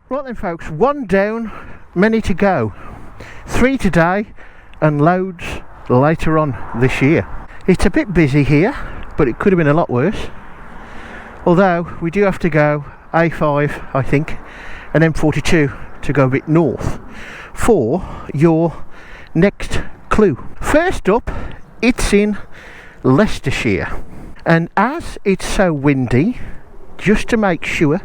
Right then folks, one down, many to go. 3 today and loads later on this year. It's a bit busy here, but it could have been a lot worse. Although we do have to go A5, I think, and M42 to go a bit north for your next clue. First up, it's in Leicestershire. And as it's so windy, just to make sure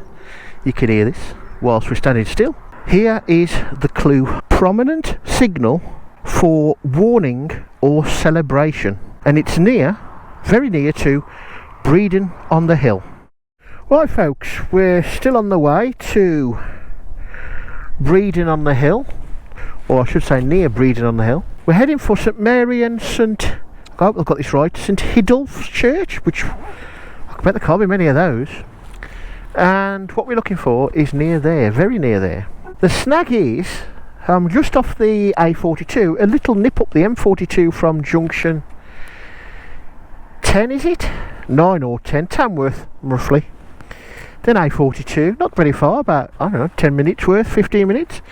you can hear this whilst we're standing still, here is the clue. Prominent signal for warning or celebration. And it's near, very near to Breedon on the Hill. Right folks, we're still on the way to Breedon on the Hill, or I should say near Breedon on the Hill. We're heading for St Mary and St, I hope I've got this right, St Hidulf's Church, which I bet there can't be many of those. And what we're looking for is near there, very near there. The snag is, I'm just off the A42, a little nip up the M42 from junction 10, is it? 9 or 10, Tamworth roughly. Then A42, not very far, about, I don't know, 10 minutes worth, 15 minutes.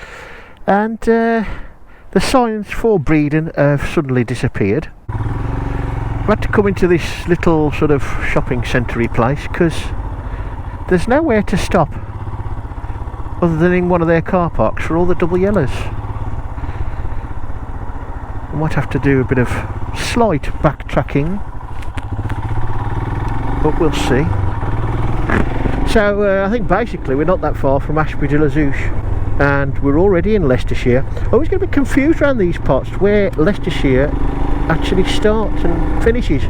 And the signs for Breedon have suddenly disappeared. We had to come into this little sort of shopping centre-y place because there's nowhere to stop other than in one of their car parks for all the double yellows. I might have to do a bit of slight backtracking, but we'll see. So I think basically we're not that far from Ashby de la Zouch, and we're already in Leicestershire. I always get a bit confused around these parts where Leicestershire actually starts and finishes,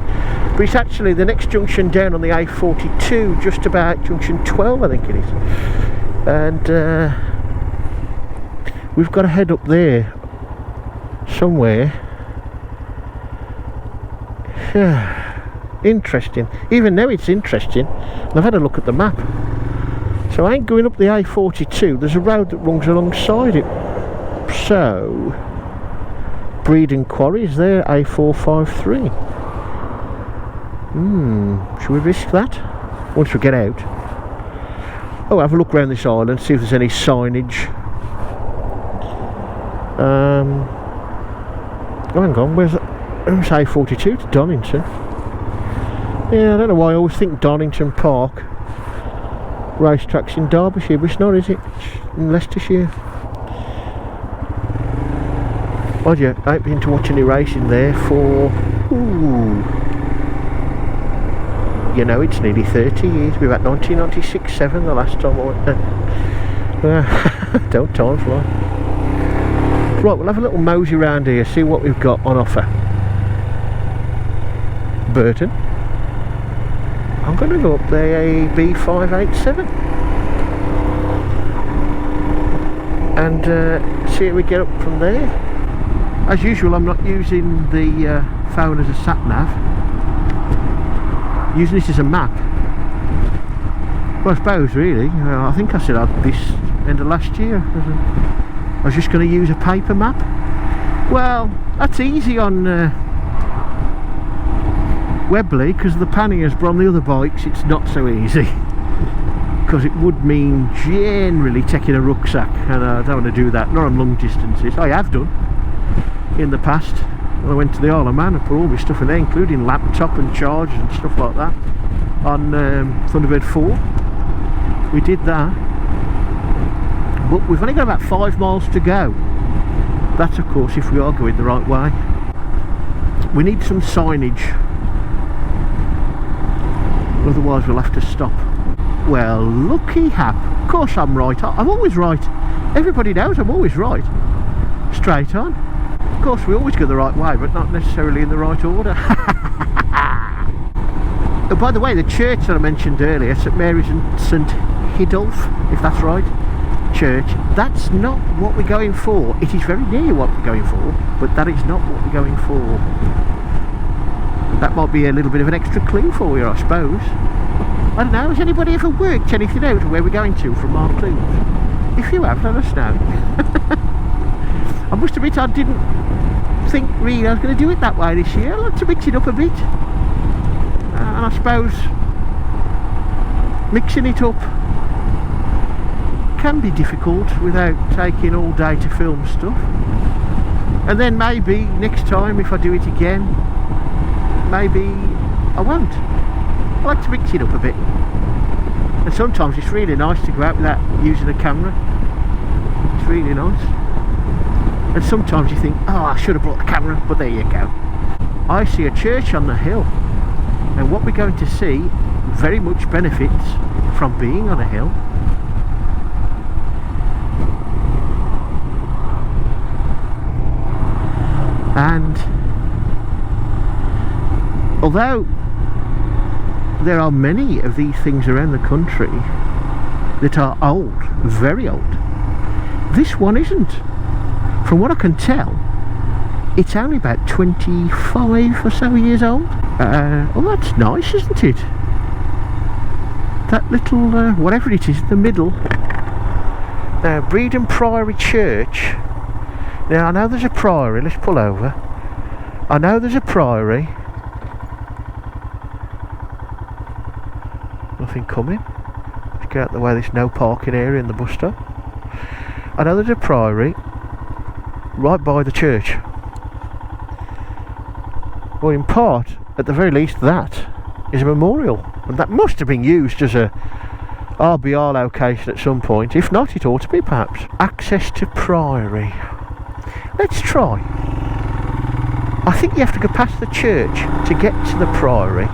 but it's actually the next junction down on the A42, just about junction 12 I think it is. And we've got to head up there somewhere. Interesting. Even now it's interesting. I've had a look at the map. So I ain't going up the A42. There's a road that runs alongside it. So Breedon Quarry is there, A453. Should we risk that? Once we get out. Oh, have a look around this island, see if there's any signage. Oh, hang on, where's A42 to Donington? Yeah, I don't know why I always think Donington Park racetrack's in Derbyshire, but it's not, is it? It's in Leicestershire. Mind you, I ain't been to watch any racing there for, you know, it's nearly 30 years. We're about 1996-7 the last time I went there. Don't time fly. Right, we'll have a little mosey around here, see what we've got on offer. Burton. I'm going to go up there a B587 and see how we get up from there. As usual, I'm not using the phone as a sat-nav, using this as a map. Well, I suppose really, I think I said this end of last year, I was just going to use a paper map. Well, that's easy on Webley, because of the panniers, but on the other bikes it's not so easy. Because it would mean generally taking a rucksack, and I don't want to do that, not on long distances. I have done in the past. When I went to the Isle of Man, I put all my stuff in there, including laptop and chargers and stuff like that, on Thunderbird 4. We did that, but we've only got about 5 miles to go. That's of course if we are going the right way. We need some signage, otherwise we'll have to stop. Well, lucky hap, of course I'm right. I'm always right. Everybody knows I'm always right. Straight on. Of course we always go the right way, but not necessarily in the right order. Oh, by the way, the church that I mentioned earlier, St Mary's and St Hidulf, if that's right, church, that's not what we're going for. It is very near what we're going for, but that is not what we're going for. That might be a little bit of an extra clue for you, I suppose. I don't know, has anybody ever worked anything out of where we're going to from our clues? If you have, let us know. I must admit I didn't think really I was going to do it that way this year. I like to mix it up a bit, and I suppose mixing it up can be difficult without taking all day to film stuff. And then maybe next time if I do it again, maybe I won't. I like to mix it up a bit, and sometimes it's really nice to go out without using a camera. It's really nice. And sometimes you think, oh, I should have brought the camera, but there you go. I see a church on the hill, and what we're going to see very much benefits from being on a hill. And although there are many of these things around the country that are old, very old, this one isn't. From what I can tell, it's only about 25 or so years old. Well, that's nice, isn't it? That little, whatever it is, in the middle. Now, Bredon Priory Church. Now, I know there's a priory. Let's pull over. I know there's a priory. Nothing coming. Let's get out the way. There's no parking area in the bus stop. I know there's a priory right by the church. Well, in part, at the very least, that is a memorial, and that must have been used as a RBR location at some point. If not, it ought to be, perhaps. Access to priory. Let's try. I think you have to go past the church to get to the priory,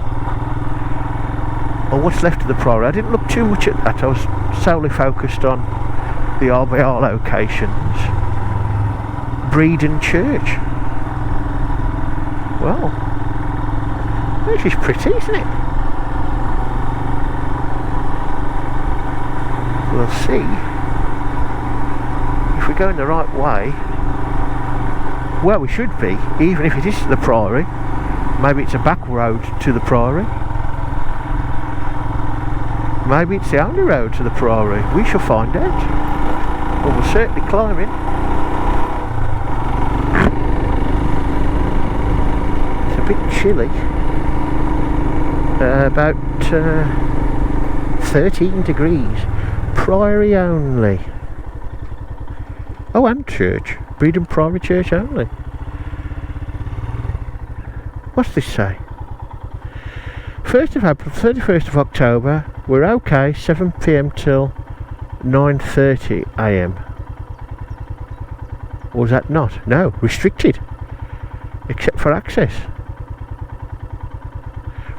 or what's left of the priory. I didn't look too much at that. I was solely focused on the RBR locations. Bredon Church. Well, this is pretty, isn't it? We'll see if we're going the right way. Well, we should be, even if it is to the priory. Maybe it's a back road to the priory. Maybe it's the only road to the priory. We shall find out. Well, we're certainly climbing. It's a bit chilly. About 13 degrees. Priory only. Oh, and church. Bredon Priory Church only. What's this say? 1st of April, 31st of October. We're okay. 7 PM till 9:30 AM. Or is that not? No, restricted. Except for access.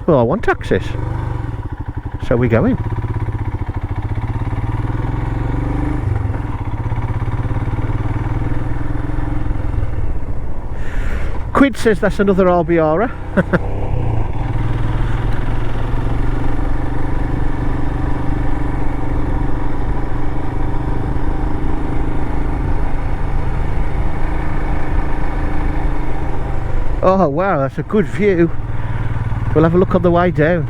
Well, I want access. So we go in. Quid says that's another RBR. Oh wow, that's a good view. We'll have a look on the way down.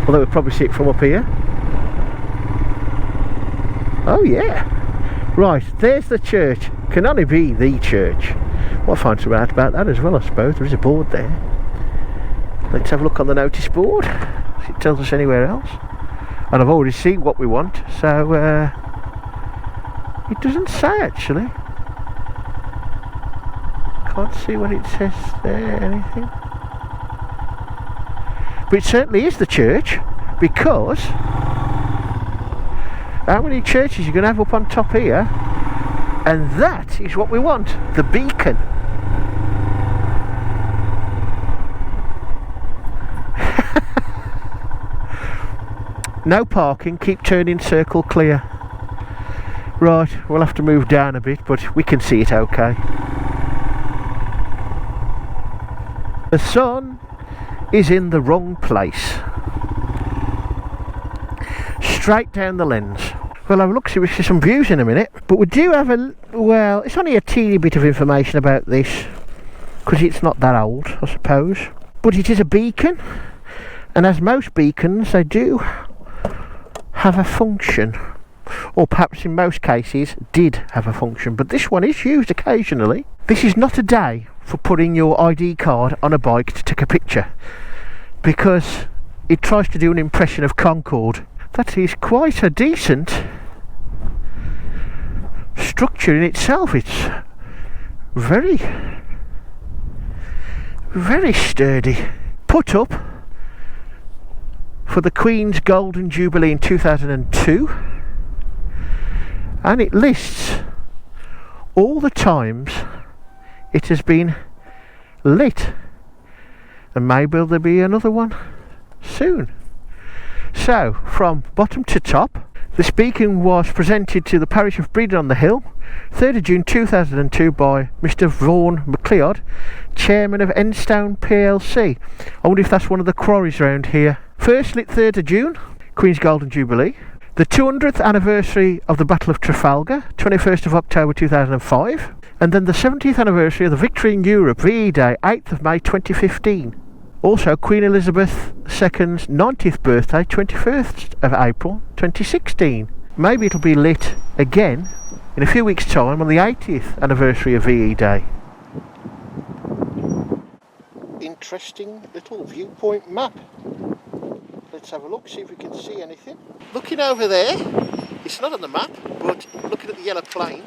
Although we'll probably see it from up here. Oh yeah. Right, there's the church. Can only be the church. Well, I find some out about that as well, I suppose. There is a board there. Let's have a look on the notice board. If it tells us anywhere else. And I've already seen what we want, so it doesn't say actually. Can't see what it says there, anything. But it certainly is the church, because how many churches are you going to have up on top here? And that is what we want, the beacon. No parking, keep turning, circle clear. Right, we'll have to move down a bit, but we can see it okay. The sun is in the wrong place. Straight down the lens. Well, have a look, see we see some views in a minute. But we do have a, well, it's only a teeny bit of information about this, because it's not that old, I suppose. But it is a beacon, and as most beacons, they do have a function. or perhaps in most cases did have a function, but this one is used occasionally. This is not a day for putting your ID card on a bike to take a picture, because it tries to do an impression of Concorde. That is quite a decent structure in itself. It's very, very sturdy. Put up for the Queen's Golden Jubilee in 2002, and it lists all the times it has been lit, and maybe there'll be another one soon. So from bottom to top, this beacon was presented to the parish of Bredon on the Hill, 3rd of June 2002 by Mr Vaughan MacLeod, chairman of Enstone plc. I wonder if that's one of the quarries around here. First lit 3rd of June, Queen's Golden Jubilee. The 200th anniversary of the Battle of Trafalgar, 21st of October 2005. And then the 70th anniversary of the Victory in Europe, VE Day, 8th of May 2015. Also Queen Elizabeth II's 90th birthday, 21st of April 2016. Maybe it'll be lit again in a few weeks' time on the 80th anniversary of VE Day. Interesting little viewpoint map. Let's have a look, see if we can see anything. Looking over there, it's not on the map, but looking at the yellow plane,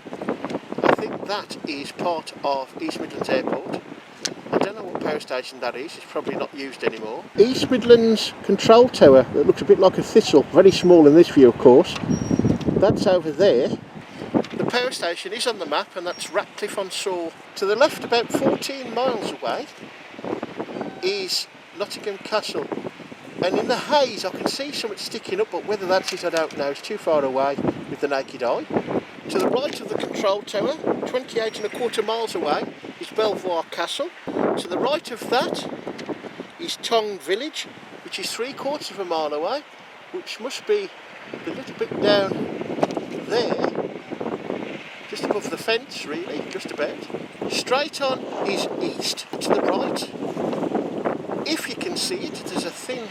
I think that is part of East Midlands Airport. I don't know what power station that is, it's probably not used anymore. East Midlands control tower, that looks a bit like a thistle, very small in this view of course. That's over there. The power station is on the map, and that's Ratcliffe-on-Soar. To the left, about 14 miles away, is Nottingham Castle. And in the haze I can see something sticking up, but whether that's it I don't know, it's too far away with the naked eye. To the right of the control tower, 28.25 miles away, is Belvoir Castle. To the right of that is Tong Village, which is 3/4 mile away, which must be a little bit down there, just above the fence really, just about. Straight on is east. To the right, if you can see it, there's a thin,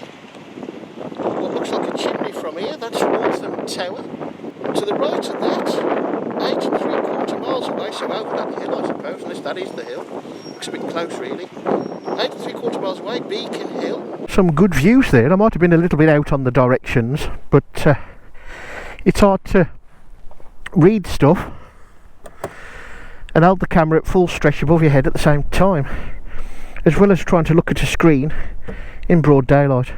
what looks like a chimney from here, that's Waltham Tower. To the right of that, 8.75 miles away, so over that hill I suppose, unless that is the hill, looks a bit close really, 8.75 miles away, Beacon Hill. Some good views there. I might have been a little bit out on the directions, but it's hard to read stuff and hold the camera at full stretch above your head at the same time, as well as trying to look at a screen in broad daylight.